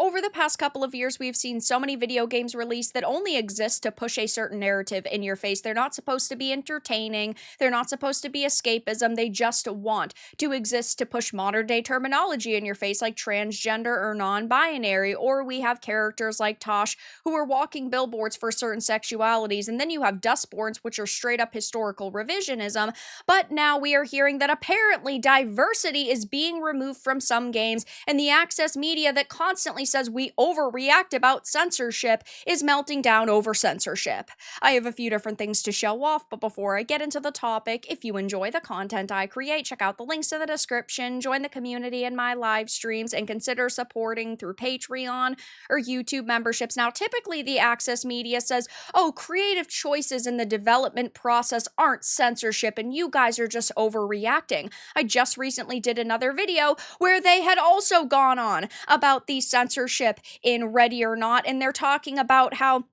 Over the past couple of years, we've seen so many video games released that only exist to push a certain narrative in your face. They're not supposed to be entertaining. They're not supposed to be escapism. They just want to exist to push modern day terminology in your face, like transgender or non-binary. Or we have characters like Tosh who are walking billboards for certain sexualities. And then you have Dustborns, which are straight up historical revisionism. But now we are hearing that apparently diversity is being removed from some games, and the access media that constantly says we overreact about censorship is melting down over censorship. I have a few different things to show off, but before I get into the topic, if you enjoy the content I create, check out the links in the description, join the community in my live streams, and consider supporting through Patreon or YouTube memberships. Now, typically the access media says, oh, creative choices in the development process aren't censorship, and you guys are just overreacting. I just recently did another video where they had also gone on about the censorship in Ready or Not, and they're talking about how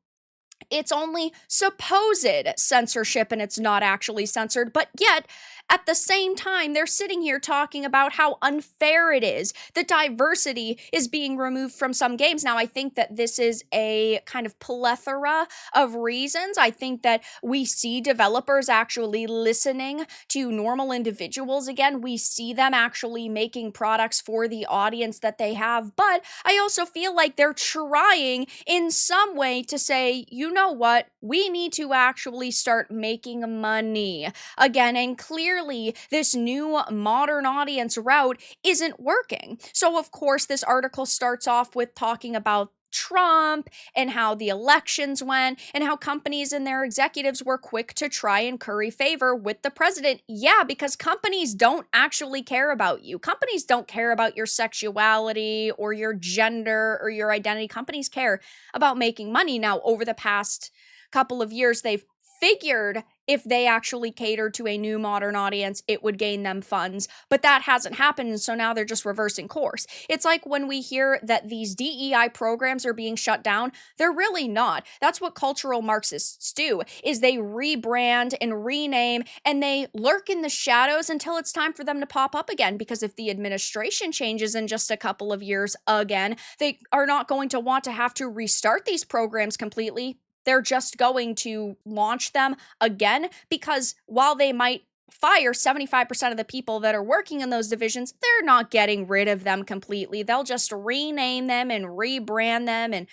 it's only supposed censorship and it's not actually censored, but yet at the same time, they're sitting here talking about how unfair it is that diversity is being removed from some games. Now, I think that this is a kind of plethora of reasons. I think that we see developers actually listening to normal individuals again. We see them actually making products for the audience that they have. But I also feel like they're trying in some way to say, you know what, we need to actually start making money again. And clearly, this new modern audience route isn't working. So, of course, this article starts off with talking about Trump and how the elections went and how companies and their executives were quick to try and curry favor with the president. Yeah, because companies don't actually care about you. Companies don't care about your sexuality or your gender or your identity. Companies care about making money. Now, over the past couple of years, they've figured if they actually catered to a new modern audience, it would gain them funds. But that hasn't happened, and so now they're just reversing course. It's like when we hear that these DEI programs are being shut down, they're really not. That's what cultural Marxists do, is they rebrand and rename, and they lurk in the shadows until it's time for them to pop up again. Because if the administration changes in just a couple of years again, they are not going to want to have to restart these programs completely. They're just going to launch them again, because while they might fire 75% of the people that are working in those divisions, they're not getting rid of them completely. They'll just rename them and rebrand them and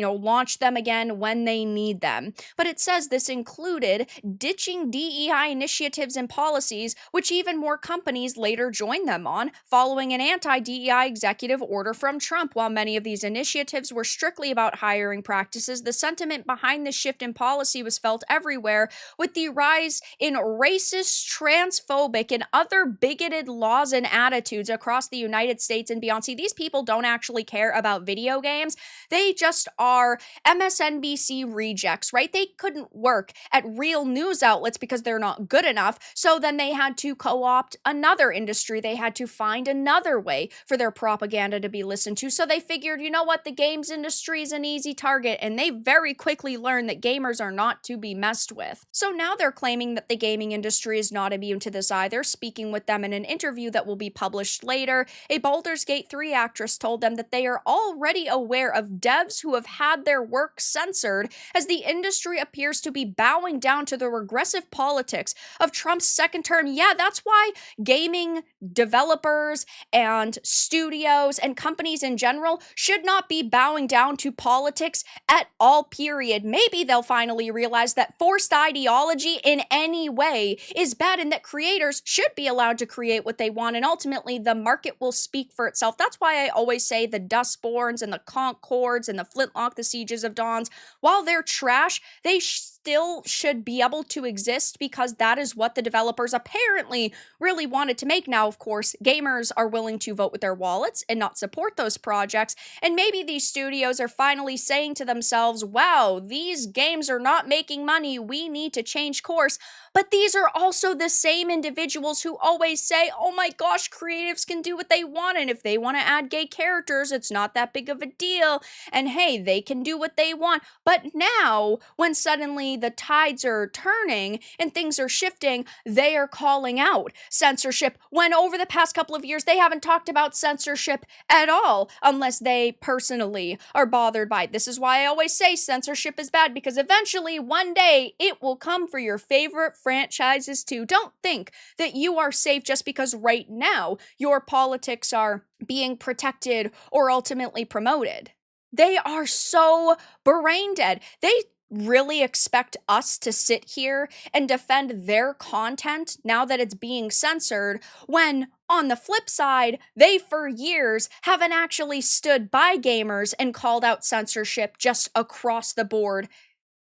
launch them again when they need them. But it says this included ditching DEI initiatives and policies, which even more companies later joined them on, following an anti-DEI executive order from Trump. While many of these initiatives were strictly about hiring practices, the sentiment behind this shift in policy was felt everywhere, with the rise in racist, transphobic, and other bigoted laws and attitudes across the United States and beyond. See, these people don't actually care about video games. They just are MSNBC rejects, right? They couldn't work at real news outlets because they're not good enough. So then they had to co-opt another industry. They had to find another way for their propaganda to be listened to. So they figured, you know what? The games industry is an easy target. And they very quickly learned that gamers are not to be messed with. So now they're claiming that the gaming industry is not immune to this either. Speaking with them in an interview that will be published later, a Baldur's Gate 3 actress told them that they are already aware of devs who have had their work censored, as the industry appears to be bowing down to the regressive politics of Trump's second term. Yeah, that's why gaming developers and studios and companies in general should not be bowing down to politics at all, period. Maybe they'll finally realize that forced ideology in any way is bad, and that creators should be allowed to create what they want, and ultimately the market will speak for itself. That's why I always say the Dustborns and the Concords and the Flintlock, the Sieges of Dawns, while they're trash, they still should be able to exist, because that is what the developers apparently really wanted to make. Now, of course, gamers are willing to vote with their wallets and not support those projects, and maybe these studios are finally saying to themselves, wow, these games are not making money, we need to change course. But these are also the same individuals who always say, oh my gosh, creatives can do what they want, and if they want to add gay characters, it's not that big of a deal. And hey, they can do what they want. But now, when suddenly the tides are turning and things are shifting, they are calling out censorship, when over the past couple of years, they haven't talked about censorship at all, unless they personally are bothered by it. This is why I always say censorship is bad, because eventually, one day, it will come for your favorite franchises too. Don't think that you are safe just because right now your politics are being protected or ultimately promoted. They are so brain dead. They really expect us to sit here and defend their content now that it's being censored, when on the flip side, they for years haven't actually stood by gamers and called out censorship just across the board,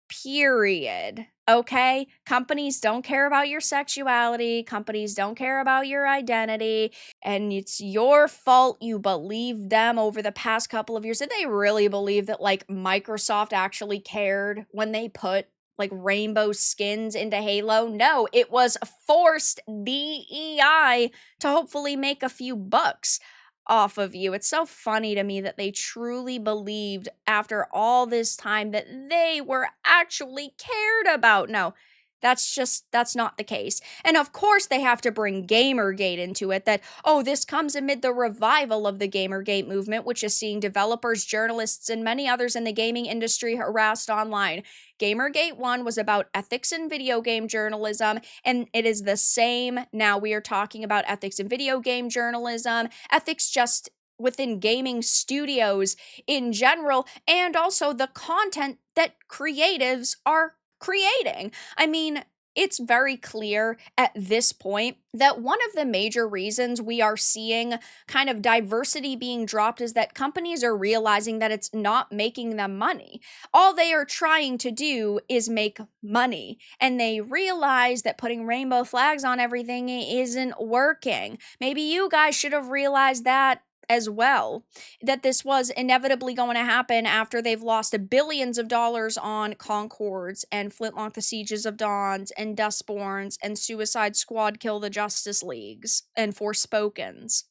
period. Okay? Companies don't care about your sexuality. Companies don't care about your identity. And it's your fault you believed them over the past couple of years. Did they really believe that, like, Microsoft actually cared when they put, like, rainbow skins into Halo? No, it was forced DEI to hopefully make a few bucks off of you. It's so funny to me that they truly believed after all this time that they were actually cared about. No, that's not the case. And of course, they have to bring Gamergate into it, that, oh, this comes amid the revival of the Gamergate movement, which is seeing developers, journalists, and many others in the gaming industry harassed online. Gamergate 1 was about ethics in video game journalism, and it is the same now. We are talking about ethics in video game journalism, ethics just within gaming studios in general, and also the content that creatives are creating. I mean, it's very clear at this point that one of the major reasons we are seeing kind of diversity being dropped is that companies are realizing that it's not making them money. All they are trying to do is make money, and they realize that putting rainbow flags on everything isn't working. Maybe you guys should have realized that as well, that this was inevitably going to happen after they've lost billions of dollars on Concords and Flintlock the Sieges of Dawns and Dustborns and Suicide Squad Kill the Justice Leagues and Forspokens.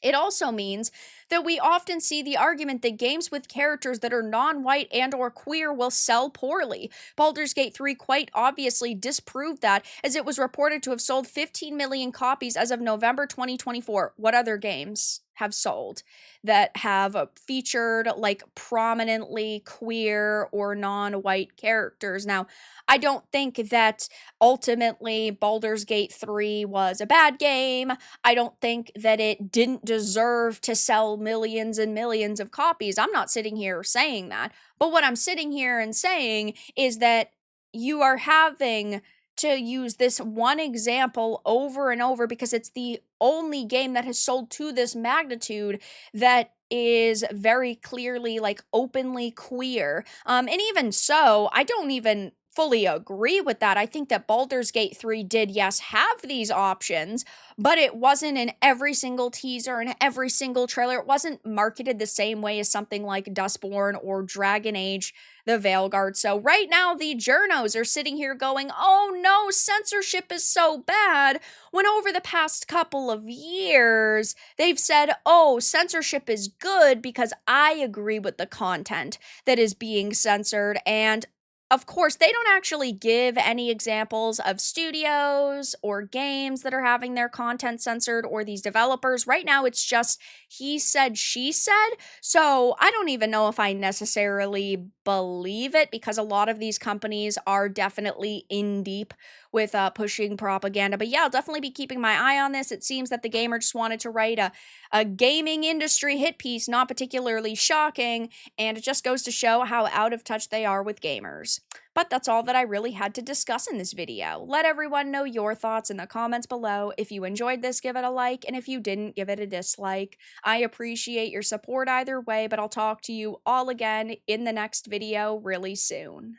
It also means that we often see the argument that games with characters that are non-white and or queer will sell poorly. Baldur's Gate 3 quite obviously disproved that, as it was reported to have sold 15 million copies as of November 2024. What other games have sold that have featured, like, prominently queer or non-white characters? Now, I don't think that ultimately Baldur's Gate 3 was a bad game. I don't think that it didn't deserve to sell millions and millions of copies. I'm not sitting here saying that. But what I'm sitting here and saying is that you are having to use this one example over and over because it's the only game that has sold to this magnitude that is very clearly, like, openly queer. And even so, I don't even fully agree with that. I think that Baldur's Gate 3 did, yes, have these options, but it wasn't in every single teaser and every single trailer. It wasn't marketed the same way as something like Dustborn or Dragon Age the Veilguard. So right now, the Journos are sitting here going, oh no, censorship is so bad, when over the past couple of years, they've said, oh, censorship is good because I agree with the content that is being censored. And of course, they don't actually give any examples of studios or games that are having their content censored or these developers. Right now, it's just he said, she said. So I don't even know if I necessarily believe it, because a lot of these companies are definitely in deep with pushing propaganda. But yeah, I'll definitely be keeping my eye on this. It seems that the gamer just wanted to write a gaming industry hit piece, not particularly shocking, and it just goes to show how out of touch they are with gamers. But that's all that I really had to discuss in this video. Let everyone know your thoughts in the comments below. If you enjoyed this, give it a like, and if you didn't, give it a dislike. I appreciate your support either way, but I'll talk to you all again in the next video really soon.